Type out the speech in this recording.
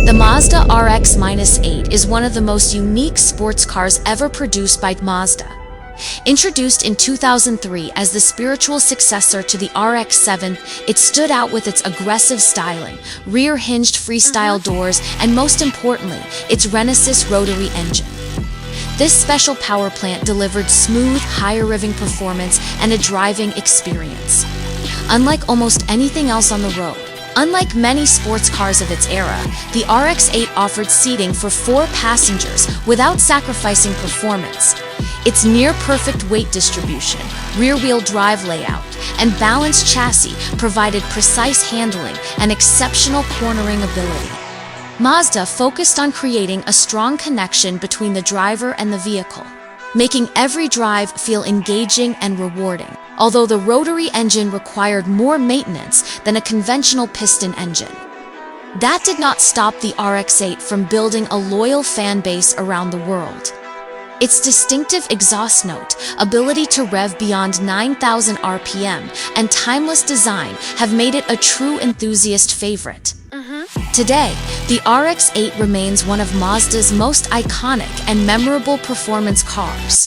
The Mazda RX-8 is one of the most unique sports cars ever produced by Mazda. Introduced in 2003 as the spiritual successor to the RX-7, it stood out with its aggressive styling, rear-hinged freestyle doors, and most importantly, its Renesis rotary engine. This special power plant delivered smooth, higher-revving performance and a driving experience. Unlike almost anything else on the road, unlike many sports cars of its era, the RX-8 offered seating for 4 passengers without sacrificing performance. Its near-perfect weight distribution, rear-wheel drive layout, and balanced chassis provided precise handling and exceptional cornering ability. Mazda focused on creating a strong connection between the driver and the vehicle, making every drive feel engaging and rewarding, although the rotary engine required more maintenance than a conventional piston engine. That did not stop the RX-8 from building a loyal fan base around the world. Its distinctive exhaust note, ability to rev beyond 9,000 RPM, and timeless design have made it a true enthusiast favorite. Today, the RX-8 remains one of Mazda's most iconic and memorable performance cars.